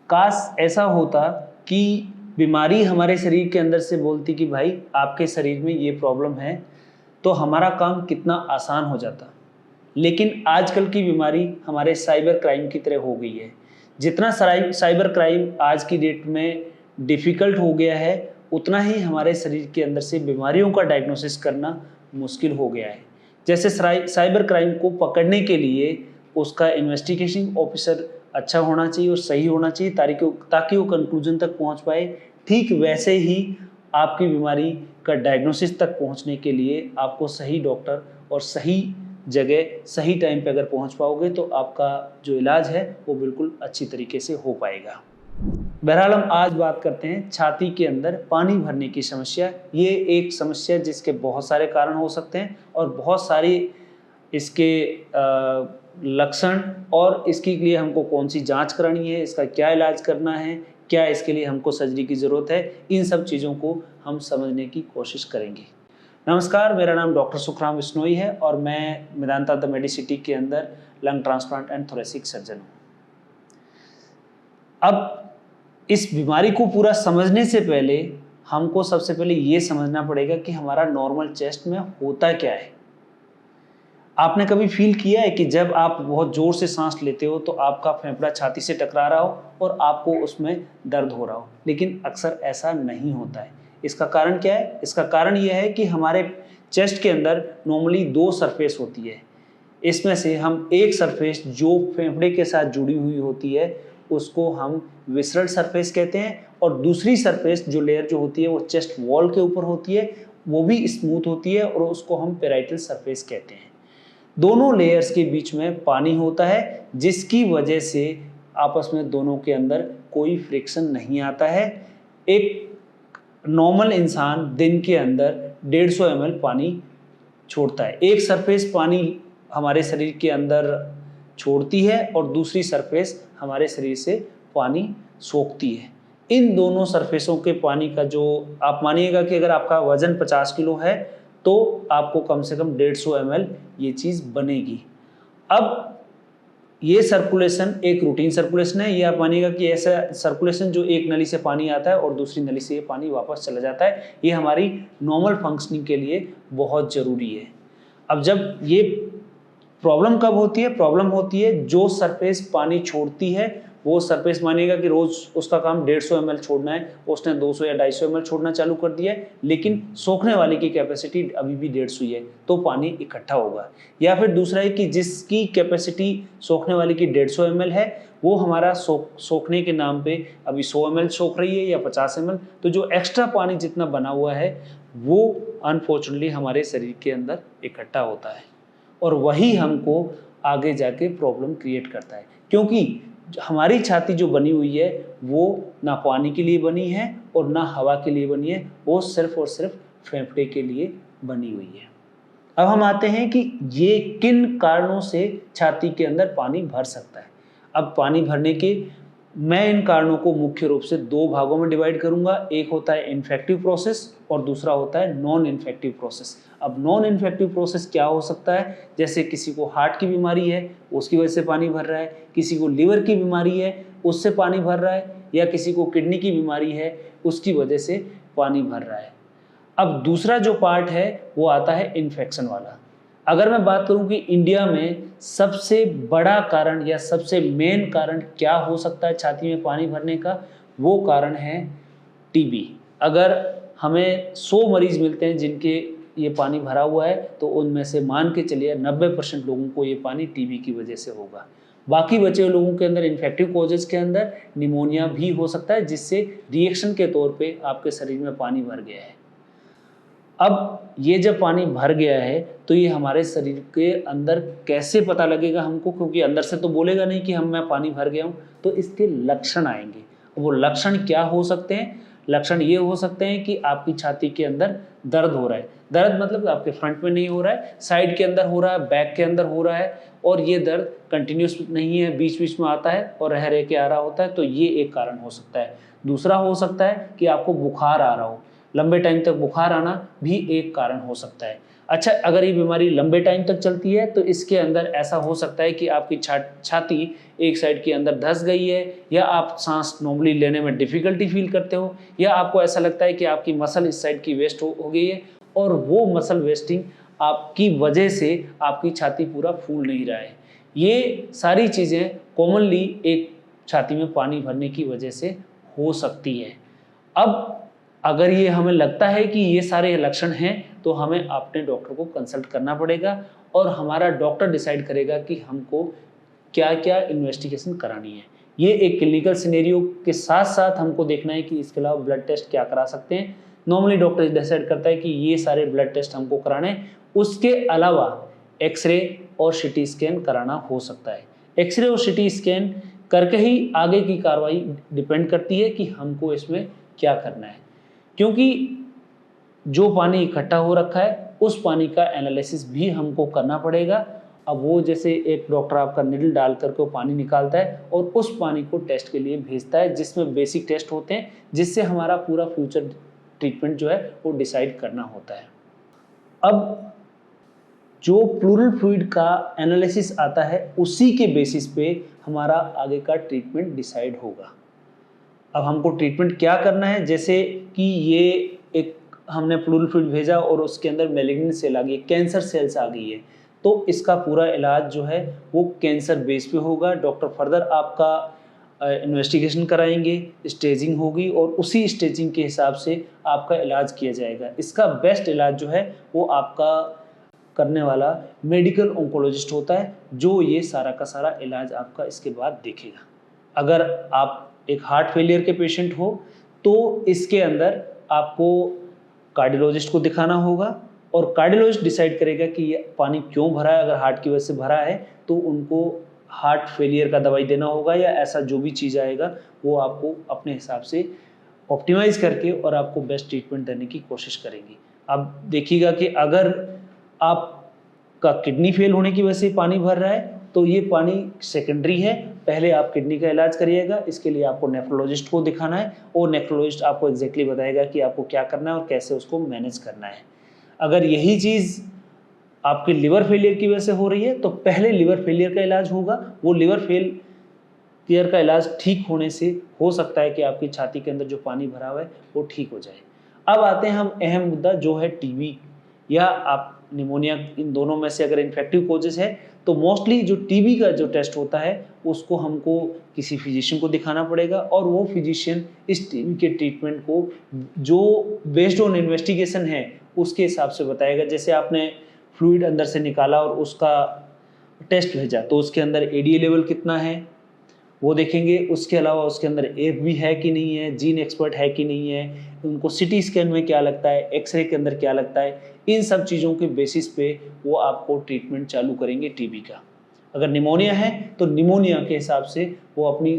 काश ऐसा होता कि बीमारी हमारे शरीर के अंदर से बोलती कि भाई आपके शरीर में ये प्रॉब्लम है, तो हमारा काम कितना आसान हो जाता। लेकिन आजकल की बीमारी हमारे साइबर क्राइम की तरह हो गई है। जितना साइबर क्राइम आज की डेट में डिफ़िकल्ट हो गया है, उतना ही हमारे शरीर के अंदर से बीमारियों का डायग्नोसिस करना मुश्किल हो गया है। जैसे साइबर क्राइम को पकड़ने के लिए उसका इन्वेस्टिगेशन ऑफिसर अच्छा होना चाहिए और सही होना चाहिए ताकि वो कंक्लूजन तक पहुंच पाए। ठीक वैसे ही आपकी बीमारी का डायग्नोसिस तक पहुंचने के लिए आपको सही डॉक्टर और सही जगह सही टाइम पे अगर पहुंच पाओगे तो आपका जो इलाज है वो बिल्कुल अच्छी तरीके से हो पाएगा। बहरहाल हम आज बात करते हैं छाती के अंदर पानी भरने की समस्या। ये एक समस्या जिसके बहुत सारे कारण हो सकते हैं और बहुत सारी इसके लक्षण और इसके लिए हमको कौन सी जांच करानी है, इसका क्या इलाज करना है, क्या इसके लिए हमको सर्जरी की ज़रूरत है, इन सब चीज़ों को हम समझने की कोशिश करेंगे। नमस्कार, मेरा नाम डॉक्टर सुखराम बिश्नोई है और मैं मेदांता द मेडिसिटी के अंदर lung transplant and thoracic surgeon हूँ। अब इस बीमारी को पूरा समझने से पहले हमको सबसे पहले ये समझना पड़ेगा कि हमारा नॉर्मल चेस्ट में होता क्या है। आपने कभी फील किया है कि जब आप बहुत ज़ोर से सांस लेते हो तो आपका फेफड़ा छाती से टकरा रहा हो और आपको उसमें दर्द हो रहा हो, लेकिन अक्सर ऐसा नहीं होता है। इसका कारण क्या है? इसका कारण यह है कि हमारे चेस्ट के अंदर नॉर्मली 2 सरफेस होती है। इसमें से हम एक सरफेस जो फेफड़े के साथ जुड़ी हुई होती है उसको हम विसरल सरफेस कहते हैं और दूसरी सरफेस जो लेयर जो होती है वो चेस्ट वॉल के ऊपर होती है, वो भी स्मूथ होती है और उसको हम पेराइटल सरफेस कहते हैं। दोनों लेयर्स के बीच में पानी होता है जिसकी वजह से आपस में दोनों के अंदर कोई फ्रिक्शन नहीं आता है। एक नॉर्मल इंसान दिन के अंदर 150 ml पानी छोड़ता है। एक सरफेस पानी हमारे शरीर के अंदर छोड़ती है और दूसरी सरफेस हमारे शरीर से पानी सोखती है। इन दोनों सरफेसों के पानी का जो आप मानिएगा कि अगर आपका वजन 50 किलो है तो आपको कम से कम 150 ml ये चीज़ बनेगी। अब ये सर्कुलेशन एक रूटीन सर्कुलेशन है। ये आप मानिएगा कि ऐसा सर्कुलेशन जो एक नली से पानी आता है और दूसरी नली से ये पानी वापस चला जाता है, ये हमारी नॉर्मल फंक्शनिंग के लिए बहुत ज़रूरी है। अब जब ये प्रॉब्लम कब होती है? प्रॉब्लम होती है जो सरफेस पानी छोड़ती है वो सरफेस मानिएगा कि रोज़ उसका काम 150 ml छोड़ना है, उसने 200 या 250 ml छोड़ना चालू कर दिया है, लेकिन सोखने वाले की कैपेसिटी अभी भी 150 ही है, तो पानी इकट्ठा होगा। या फिर दूसरा है कि जिसकी कैपेसिटी सोखने वाले की 150 ml है वो हमारा सोखने के नाम पे अभी 100 ml सोख रही है या 50 ml, तो जो एक्स्ट्रा पानी जितना बना हुआ है वो अनफॉर्चुनेटली हमारे शरीर के अंदर इकट्ठा होता है और वही हमको आगे जाके प्रॉब्लम क्रिएट करता है, क्योंकि हमारी छाती जो बनी हुई है वो ना पानी के लिए बनी है और ना हवा के लिए बनी है, वो सिर्फ और सिर्फ फेफड़े के लिए बनी हुई है। अब हम आते हैं कि ये किन कारणों से छाती के अंदर पानी भर सकता है। अब पानी भरने के मैं इन कारणों को मुख्य रूप से 2 भागों में डिवाइड करूंगा। एक होता है इन्फेक्टिव प्रोसेस और दूसरा होता है नॉन इन्फेक्टिव प्रोसेस। अब नॉन इन्फेक्टिव प्रोसेस क्या हो सकता है? जैसे किसी को हार्ट की बीमारी है उसकी वजह से पानी भर रहा है, किसी को लीवर की बीमारी है उससे पानी भर रहा है, या किसी को किडनी की बीमारी है उसकी वजह से पानी भर रहा है। अब दूसरा जो पार्ट है वो आता है इन्फेक्शन वाला। अगर मैं बात करूं कि इंडिया में सबसे बड़ा कारण या सबसे मेन कारण क्या हो सकता है छाती में पानी भरने का, वो कारण है टीबी। अगर हमें 100 मरीज मिलते हैं जिनके ये पानी भरा हुआ है तो उनमें से मान के चलिए 90% लोगों को ये पानी टीबी की वजह से होगा। बाकी बचे हुए लोगों के अंदर इन्फेक्टिव कॉजेज के अंदर निमोनिया भी हो सकता है जिससे रिएक्शन के तौर पे आपके शरीर में पानी भर गया है। अब ये जब पानी भर गया है तो ये हमारे शरीर के अंदर कैसे पता लगेगा हमको, क्योंकि अंदर से तो बोलेगा नहीं कि मैं पानी भर गया हूँ, तो इसके लक्षण आएंगे। वो लक्षण क्या हो सकते हैं? लक्षण ये हो सकते हैं कि आपकी छाती के अंदर दर्द हो रहा है। दर्द मतलब आपके फ्रंट में नहीं हो रहा है, साइड के अंदर हो रहा है, बैक के अंदर हो रहा है, और ये दर्द कंटिन्यूस नहीं है, बीच बीच में आता है और रह रह के आ रहा होता है, तो ये एक कारण हो सकता है। दूसरा हो सकता है कि आपको बुखार आ रहा हो, लंबे टाइम तक बुखार आना भी एक कारण हो सकता है। अच्छा, अगर ये बीमारी लंबे टाइम तक चलती है तो इसके अंदर ऐसा हो सकता है कि आपकी छाती एक साइड के अंदर धंस गई है, या आप सांस नॉर्मली लेने में डिफिकल्टी फील करते हो, या आपको ऐसा लगता है कि आपकी मसल इस साइड की वेस्ट हो गई है और वो मसल वेस्टिंग आपकी वजह से आपकी छाती पूरा फूल नहीं रहा है। ये सारी चीज़ें कॉमनली एक छाती में पानी भरने की वजह से हो सकती है। अब अगर ये हमें लगता है कि ये सारे लक्षण हैं तो हमें अपने डॉक्टर को कंसल्ट करना पड़ेगा और हमारा डॉक्टर डिसाइड करेगा कि हमको क्या क्या इन्वेस्टिगेशन करानी है। ये एक क्लिनिकल सिनेरियो के साथ साथ हमको देखना है कि इसके अलावा ब्लड टेस्ट क्या करा सकते हैं। नॉर्मली डॉक्टर डिसाइड करता है कि ये सारे ब्लड टेस्ट हमको कराने, उसके अलावा एक्सरे और सिटी स्कैन कराना हो सकता है। एक्सरे और सिटी स्कैन करके ही आगे की कार्रवाई डिपेंड करती है कि हमको इसमें क्या करना है, क्योंकि जो पानी इकट्ठा हो रखा है उस पानी का एनालिसिस भी हमको करना पड़ेगा। अब वो जैसे एक डॉक्टर आपका निडल डाल करके वो पानी निकालता है और उस पानी को टेस्ट के लिए भेजता है, जिसमें बेसिक टेस्ट होते हैं, जिससे हमारा पूरा फ्यूचर ट्रीटमेंट जो है वो डिसाइड करना होता है। अब जो प्लूरल फ्लूइड का एनालिसिस आता है उसी के बेसिस पे हमारा आगे का ट्रीटमेंट डिसाइड होगा। अब हमको ट्रीटमेंट क्या करना है, जैसे कि ये एक हमने प्लूरल फ्लूइड भेजा और उसके अंदर मैलिग्नेंट सेल आ गई, कैंसर सेल्स आ गई है, तो इसका पूरा इलाज जो है वो कैंसर बेस पे होगा। डॉक्टर फर्दर आपका इन्वेस्टिगेशन कराएंगे, स्टेजिंग होगी और उसी स्टेजिंग के हिसाब से आपका इलाज किया जाएगा। इसका बेस्ट इलाज जो है वो आपका करने वाला मेडिकल ऑन्कोलॉजिस्ट होता है, जो ये सारा का सारा इलाज आपका इसके बाद देखेगा। अगर आप एक हार्ट फेलियर के पेशेंट हो तो इसके अंदर आपको कार्डियोलॉजिस्ट को दिखाना होगा और कार्डियोलॉजिस्ट डिसाइड करेगा कि ये पानी क्यों भरा है। अगर हार्ट की वजह से भरा है तो उनको हार्ट फेलियर का दवाई देना होगा, या ऐसा जो भी चीज़ आएगा वो आपको अपने हिसाब से ऑप्टिमाइज करके और आपको बेस्ट ट्रीटमेंट देने की कोशिश करेंगे। अब देखिएगा कि अगर आपका किडनी फेल होने की वजह से पानी भर रहा है तो ये पानी सेकेंडरी है, पहले आप किडनी का इलाज करिएगा। इसके लिए आपको नेफ्रोलॉजिस्ट को दिखाना है और नेफ्रोलॉजिस्ट आपको एग्जैक्टली बताएगा कि आपको क्या करना है और कैसे उसको मैनेज करना है। अगर यही चीज़ आपके लिवर फेलियर की वजह से हो रही है तो पहले लिवर फेलियर का इलाज होगा। वो लिवर फेलियर का इलाज ठीक होने से हो सकता है कि आपकी छाती के अंदर जो पानी भरा हुआ है वो ठीक हो जाए। अब आते हैं हम अहम मुद्दा, जो है टीबी या आप निमोनिया। इन दोनों में से अगर इन्फेक्टिव कोजेस है तो मोस्टली जो टीबी का जो टेस्ट होता है उसको हमको किसी फिजिशियन को दिखाना पड़ेगा और वो फिजिशियन इस टीबी के ट्रीटमेंट को जो बेस्ड ऑन इन्वेस्टिगेशन है उसके हिसाब से बताएगा। जैसे आपने फ्लूइड अंदर से निकाला और उसका टेस्ट भेजा तो उसके अंदर एडीए लेवल कितना है वो देखेंगे। उसके अलावा उसके अंदर एफ भी है कि नहीं है, जीन एक्सपर्ट है कि नहीं है, उनको सिटी स्कैन में क्या लगता है, एक्सरे के अंदर क्या लगता है, इन सब चीज़ों के बेसिस पे वो आपको ट्रीटमेंट चालू करेंगे टीबी का। अगर निमोनिया है तो निमोनिया के हिसाब से वो अपनी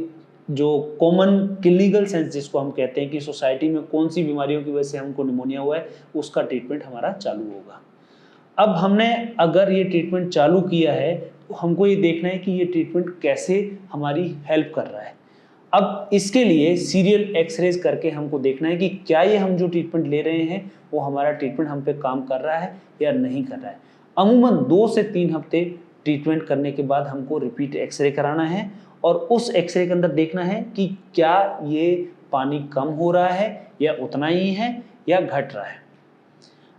जो कॉमन क्लिनिकल सेंस जिसको हम कहते हैं कि सोसाइटी में कौन सी बीमारियों की वजह से हमको निमोनिया हुआ है उसका ट्रीटमेंट हमारा चालू होगा। अब हमने अगर ये ट्रीटमेंट चालू किया है तो हमको ये देखना है कि ये ट्रीटमेंट कैसे हमारी हेल्प कर रहा है। अब इसके लिए सीरियल एक्सरेज करके हमको देखना है कि क्या ये हम जो ट्रीटमेंट ले रहे हैं वो हमारा ट्रीटमेंट हम पे काम कर रहा है या नहीं कर रहा है। अमूमन 2 से 3 हफ्ते ट्रीटमेंट करने के बाद हमको रिपीट एक्सरे कराना है और उस एक्सरे के अंदर देखना है कि क्या ये पानी कम हो रहा है या उतना ही है या घट रहा है।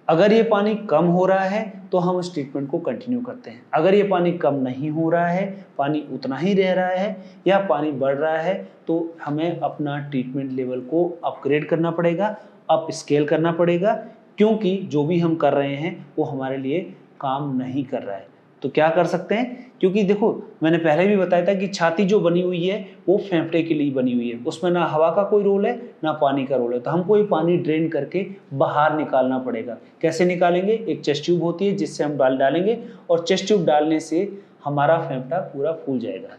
अगर ये पानी कम हो रहा है तो हम इस ट्रीटमेंट को कंटिन्यू करते हैं। अगर ये पानी कम नहीं हो रहा है, पानी उतना ही रह रहा है या पानी बढ़ रहा है तो हमें अपना ट्रीटमेंट लेवल को अपग्रेड करना पड़ेगा, अप स्केल करना पड़ेगा, क्योंकि जो भी हम कर रहे हैं वो हमारे लिए काम नहीं कर रहा है। तो क्या कर सकते हैं, क्योंकि देखो मैंने पहले भी बताया था कि छाती जो बनी हुई है वो फेफड़े के लिए बनी हुई है, उसमें ना हवा का कोई रोल है ना पानी का रोल है। तो हमको ये पानी ड्रेन करके बाहर निकालना पड़ेगा। कैसे निकालेंगे, एक चेस्ट ट्यूब होती है जिससे हम डालेंगे और चेस्ट ट्यूब डालने से हमारा फेफड़ा पूरा फूल जाएगा।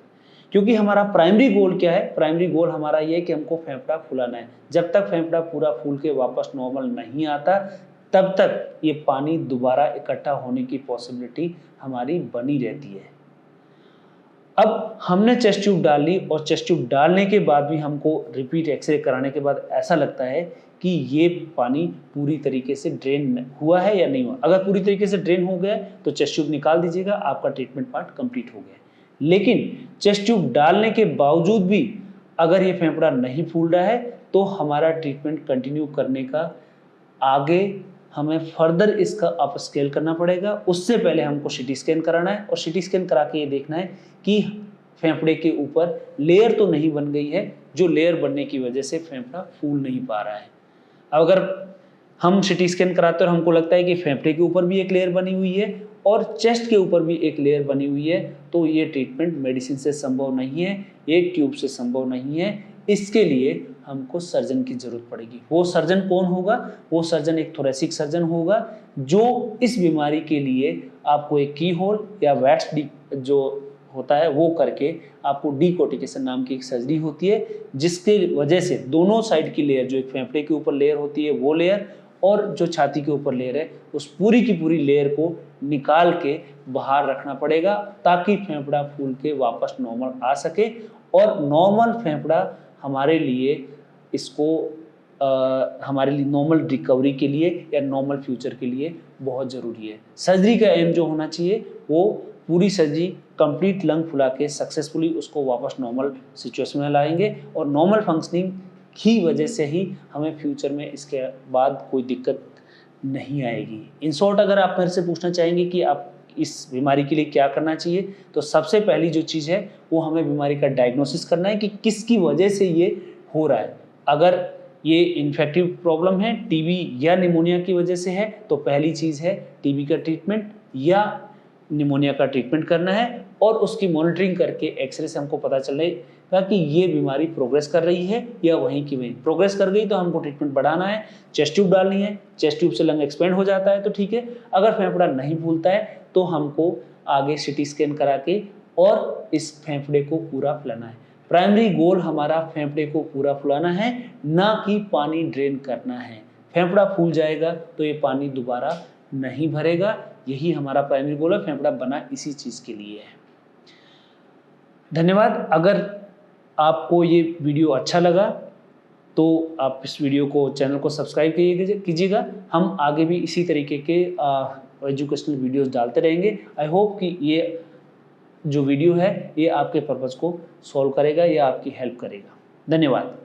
क्योंकि हमारा प्राइमरी गोल क्या है, प्राइमरी गोल हमारा ये है कि हमको फेफड़ा फुलाना है। जब तक फेफड़ा पूरा फूल के वापस नॉर्मल नहीं आता तब तक ये पानी दोबारा इकट्ठा होने की पॉसिबिलिटी हमारी बनी रहती है। अब हमने चेस्ट ट्यूब डाल ली और चेस्ट ट्यूब डालने के बाद भी हमको रिपीट एक्सरे कराने के बाद ऐसा लगता है कि ये पानी पूरी तरीके से ड्रेन हुआ है या नहीं हुआ। अगर पूरी तरीके से ड्रेन हो गया तो चेस्ट ट्यूब निकाल दीजिएगा, आपका ट्रीटमेंट पार्ट कंप्लीट हो गया। लेकिन चेस्ट ट्यूब डालने के बावजूद भी अगर ये फेफड़ा नहीं फूल रहा है तो हमारा ट्रीटमेंट कंटिन्यू करने का आगे हमें फर्दर इसका अप स्केल करना पड़ेगा। उससे पहले हमको सीटी स्कैन कराना है और सीटी स्कैन करा के ये देखना है कि फेफड़े के ऊपर लेयर तो नहीं बन गई है जो लेयर बनने की वजह से फेफड़ा फूल नहीं पा रहा है। अब अगर हम सीटी स्कैन कराते हैं और हमको लगता है कि फेफड़े के ऊपर भी एक लेयर बनी हुई है और चेस्ट के ऊपर भी एक लेयर बनी हुई है तो ये ट्रीटमेंट मेडिसिन से संभव नहीं है, एक ट्यूब से संभव नहीं है। इसके लिए हमको सर्जन की जरूरत पड़ेगी। वो सर्जन कौन होगा? वो सर्जन एक थोरेसिक सर्जन होगा जो इस बीमारी के लिए आपको एक की होल या वैक्स जो होता है वो करके आपको डीकोटिकेशन नाम की एक सर्जरी होती है, जिसके वजह से दोनों साइड की लेयर, जो एक फेफड़े के ऊपर लेयर होती है वो लेयर और जो छाती के ऊपर लेयर है, उस पूरी की पूरी लेयर को निकाल के बाहर रखना पड़ेगा ताकि फेफड़ा फूल के वापस नॉर्मल आ सके। और नॉर्मल फेफड़ा हमारे लिए हमारे लिए नॉर्मल रिकवरी के लिए या नॉर्मल फ्यूचर के लिए बहुत ज़रूरी है। सर्जरी का एम जो होना चाहिए वो पूरी सर्जरी कंप्लीट लंग फुला के सक्सेसफुली उसको वापस नॉर्मल सिचुएशन में लाएंगे और नॉर्मल फंक्शनिंग की वजह से ही हमें फ्यूचर में इसके बाद कोई दिक्कत नहीं आएगी। इन शॉर्ट अगर आप मेरे से पूछना चाहेंगे कि आप इस बीमारी के लिए क्या करना चाहिए, तो सबसे पहली जो चीज़ है वो हमें बीमारी का डायग्नोसिस करना है कि किसकी वजह से ये हो रहा है। अगर ये इन्फेक्टिव प्रॉब्लम है, टीबी या निमोनिया की वजह से है, तो पहली चीज़ है टीबी का ट्रीटमेंट या निमोनिया का ट्रीटमेंट करना है और उसकी मॉनिटरिंग करके एक्सरे से हमको पता चलेगा कि ये बीमारी प्रोग्रेस कर रही है या वहीं की वहीं। प्रोग्रेस कर गई तो हमको ट्रीटमेंट बढ़ाना है, चेस्ट ट्यूब डालनी है, चेस्ट ट्यूब से लंग एक्सपेंड हो जाता है तो ठीक है। अगर फेफड़ा नहीं फूलता है तो हमको आगे सीटी स्कैन करा के और इस फेफड़े को पूरा फुलाना है। प्राइमरी गोल हमारा फेफड़े को पूरा फुलाना है, ना कि पानी ड्रेन करना है। फेफड़ा फूल जाएगा तो ये पानी दोबारा नहीं भरेगा, यही हमारा प्राइमरी गोल है। फेफड़ा बना इसी चीज़ के लिए है। धन्यवाद। अगर आपको ये वीडियो अच्छा लगा तो आप इस वीडियो को, चैनल को सब्सक्राइब कीजिएगा। हम आगे भी इसी तरीके के एजुकेशनल वीडियोस डालते रहेंगे। आई होप कि ये जो वीडियो है ये आपके पर्पज़ को सॉल्व करेगा या आपकी हेल्प करेगा। धन्यवाद।